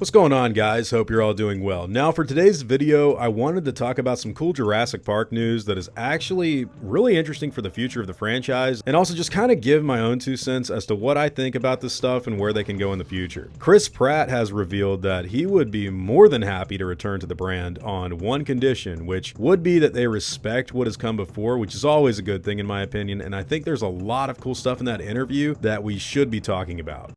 What's going on, guys? Hope you're all doing well. Now for today's video, I wanted to talk about some cool Jurassic Park news that is actually really interesting for the future of the franchise, and also just kind of give my own 2 cents as to what I think about this stuff and where they can go in the future. Chris Pratt has revealed that he would be more than happy to return to the brand on one condition, which would be that they respect what has come before, which is always a good thing in my opinion, and I think there's a lot of cool stuff in that interview that we should be talking about.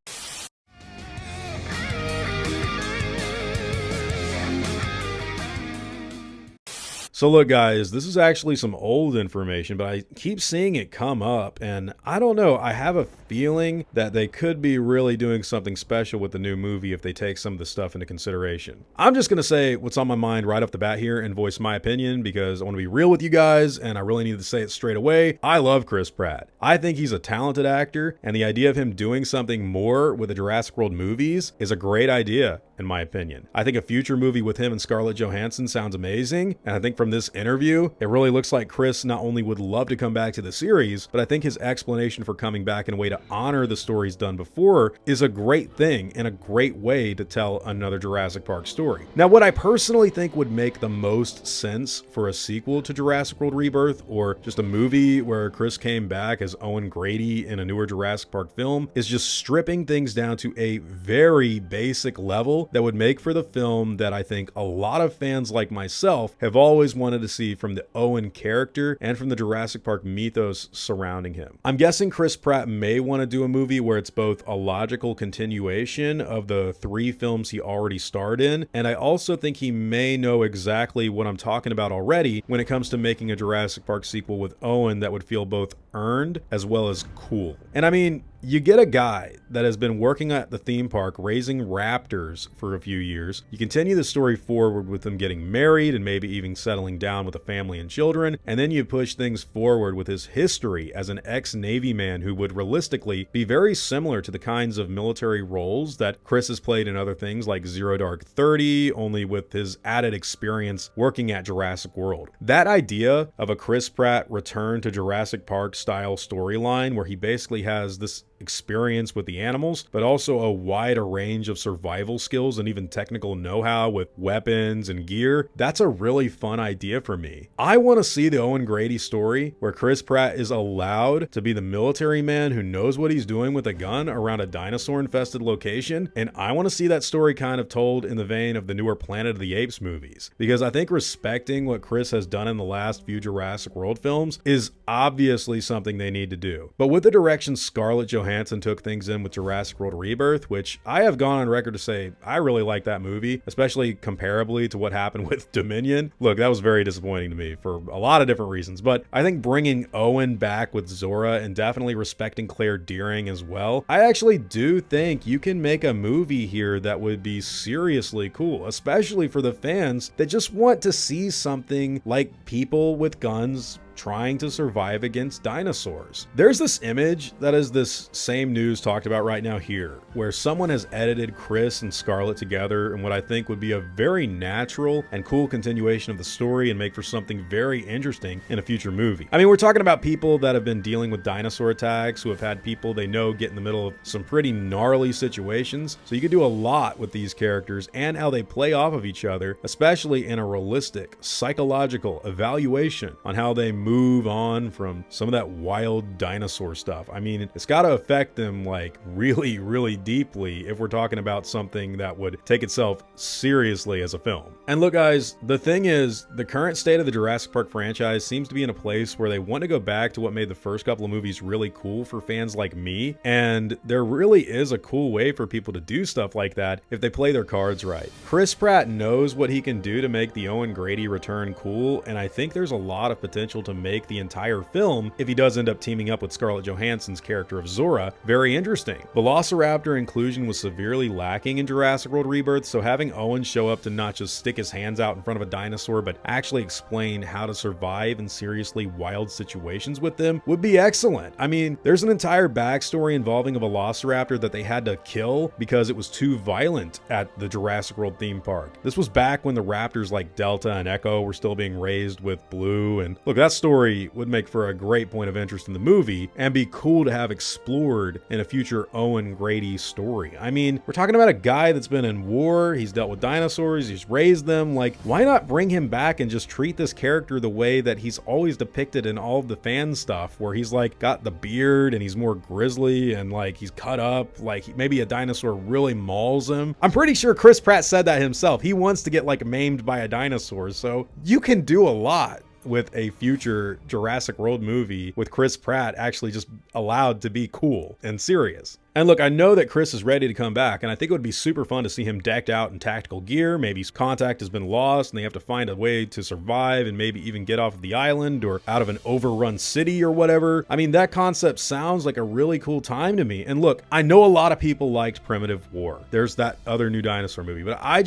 So look, guys, this is actually some old information, but I keep seeing it come up, and I don't know, I have a feeling that they could be really doing something special with the new movie if they take some of the stuff into consideration. I'm just going to say what's on my mind right off the bat here and voice my opinion because I want to be real with you guys, and I really need to say it straight away. I love Chris Pratt. I think he's a talented actor, and the idea of him doing something more with the Jurassic World movies is a great idea, in my opinion. I think a future movie with him and Scarlett Johansson sounds amazing, and I think from this interview, it really looks like Chris not only would love to come back to the series, but I think his explanation for coming back in a way to honor the stories done before is a great thing and a great way to tell another Jurassic Park story. Now, what I personally think would make the most sense for a sequel to Jurassic World Rebirth, or just a movie where Chris came back as Owen Grady in a newer Jurassic Park film, is just stripping things down to a very basic level that would make for the film that I think a lot of fans like myself have always wanted to see from the Owen character and from the Jurassic Park mythos surrounding him. I'm guessing Chris Pratt may want to do a movie where it's both a logical continuation of the 3 films he already starred in, and I also think he may know exactly what I'm talking about already when it comes to making a Jurassic Park sequel with Owen that would feel both earned as well as cool. And I mean, you get a guy that has been working at the theme park raising raptors for a few years. You continue the story forward with them getting married and maybe even settling down with a family and children. And then you push things forward with his history as an ex-Navy man who would realistically be very similar to the kinds of military roles that Chris has played in other things like Zero Dark 30, only with his added experience working at Jurassic World. That idea of a Chris Pratt return to Jurassic Park style storyline where he basically has this experience with the animals, but also a wider range of survival skills and even technical know-how with weapons and gear, that's a really fun idea for me. I want to see the Owen Grady story where Chris Pratt is allowed to be the military man who knows what he's doing with a gun around a dinosaur-infested location, and I want to see that story kind of told in the vein of the newer Planet of the Apes movies, because I think respecting what Chris has done in the last few Jurassic World films is obviously something they need to do. But with the direction Scarlett Johansson took things in with Jurassic World Rebirth, which I have gone on record to say I really like that movie, especially comparably to what happened with Dominion. Look, that was very disappointing to me for a lot of different reasons, but I think bringing Owen back with Zora and definitely respecting Claire Dearing as well, I actually do think you can make a movie here that would be seriously cool, especially for the fans that just want to see something like people with guns trying to survive against dinosaurs. There's this image that is this same news talked about right now here, where someone has edited Chris and Scarlett together in what I think would be a very natural and cool continuation of the story and make for something very interesting in a future movie. I mean, we're talking about people that have been dealing with dinosaur attacks, who have had people they know get in the middle of some pretty gnarly situations, so you could do a lot with these characters and how they play off of each other, especially in a realistic, psychological evaluation on how they move on from some of that wild dinosaur stuff. I mean, it's got to affect them like really, really deeply if we're talking about something that would take itself seriously as a film. And look, guys, the thing is, the current state of the Jurassic Park franchise seems to be in a place where they want to go back to what made the first couple of movies really cool for fans like me, and there really is a cool way for people to do stuff like that if they play their cards right. Chris Pratt knows what he can do to make the Owen Grady return cool, and I think there's a lot of potential to make the entire film, if he does end up teaming up with Scarlett Johansson's character of Zora, very interesting. Velociraptor inclusion was severely lacking in Jurassic World Rebirth, so having Owen show up to not just stick his hands out in front of a dinosaur, but actually explain how to survive in seriously wild situations with them would be excellent. I mean, there's an entire backstory involving a Velociraptor that they had to kill because it was too violent at the Jurassic World theme park. This was back when the raptors like Delta and Echo were still being raised with Blue, and look, that story would make for a great point of interest in the movie and be cool to have explored in a future Owen Grady story. I mean, we're talking about a guy that's been in war, he's dealt with dinosaurs, he's raised them. Like, why not bring him back and just treat this character the way that he's always depicted in all of the fan stuff, where he's like got the beard and he's more grizzly and like he's cut up, like maybe a dinosaur really mauls him. I'm pretty sure Chris Pratt said that himself. He wants to get like maimed by a dinosaur, so you can do a lot with a future Jurassic World movie with Chris Pratt actually just allowed to be cool and serious. And look, I know that Chris is ready to come back, and I think it would be super fun to see him decked out in tactical gear. Maybe his contact has been lost and they have to find a way to survive and maybe even get off of the island or out of an overrun city or whatever. I mean, that concept sounds like a really cool time to me. And look, I know a lot of people liked Primitive War. There's that other new dinosaur movie, but I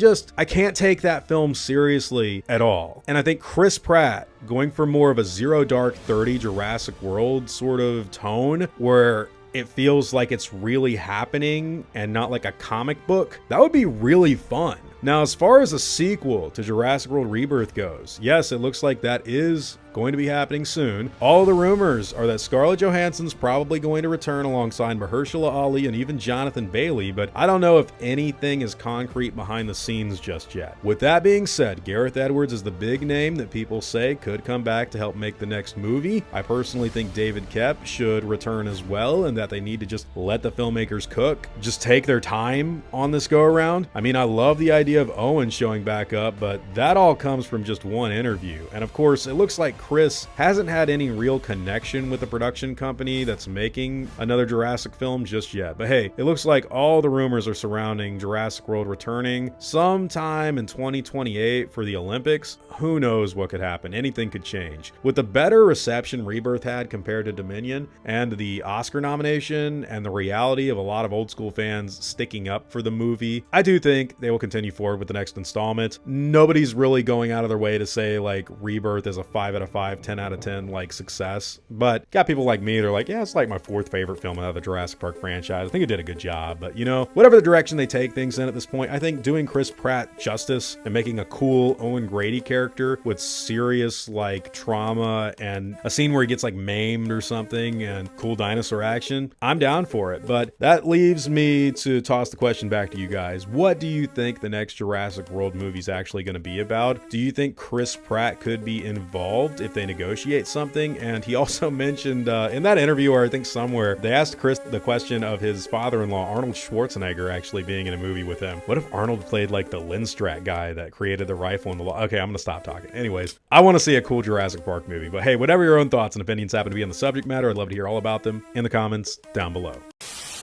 can't take that film seriously at all. And I think Chris Pratt going for more of a Zero Dark 30 Jurassic World sort of tone where it feels like it's really happening and not like a comic book, that would be really fun. Now, as far as a sequel to Jurassic World Rebirth goes, yes, it looks like that is going to be happening soon. All the rumors are that Scarlett Johansson's probably going to return alongside Mahershala Ali and even Jonathan Bailey, but I don't know if anything is concrete behind the scenes just yet. With that being said, Gareth Edwards is the big name that people say could come back to help make the next movie. I personally think David Koepp should return as well, and that they need to just let the filmmakers cook. Just take their time on this go around. I mean, I love the idea of Owen showing back up, but that all comes from just one interview. And of course, it looks like Chris hasn't had any real connection with the production company that's making another Jurassic film just yet. But hey, it looks like all the rumors are surrounding Jurassic World returning sometime in 2028 for the Olympics. Who knows what could happen? Anything could change. With the better reception Rebirth had compared to Dominion, and the Oscar nomination, and the reality of a lot of old school fans sticking up for the movie, I do think they will continue forward with the next installment. Nobody's really going out of their way to say like Rebirth is a 5 out of 5, 10 out of 10 like success, but got people like me, they're like, yeah, it's like my 4th favorite film out of the Jurassic Park franchise. I think it did a good job, but you know, whatever the direction they take things in at this point, I think doing Chris Pratt justice and making a cool Owen Grady character with serious like trauma and a scene where he gets like maimed or something and cool dinosaur action, I'm down for it. But that leaves me to toss the question back to you guys. What do you think the next Jurassic World movie is actually going to be about? Do you think Chris Pratt could be involved if they negotiate something? And he also mentioned in that interview, or I think somewhere, they asked Chris the question of his father-in-law, Arnold Schwarzenegger, actually being in a movie with him. What if Arnold played like the Lindstrat guy that created the rifle in the Okay, I'm gonna stop talking. Anyways, I want to see a cool Jurassic Park movie. But hey, whatever your own thoughts and opinions happen to be on the subject matter, I'd love to hear all about them in the comments down below.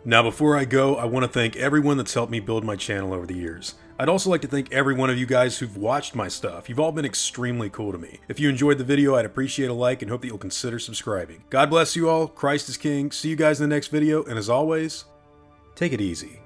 Now, before I go, I want to thank everyone that's helped me build my channel over the years. I'd also like to thank every one of you guys who've watched my stuff. You've all been extremely cool to me. If you enjoyed the video, I'd appreciate a like and hope that you'll consider subscribing. God bless you all. Christ is King. See you guys in the next video. And as always, take it easy.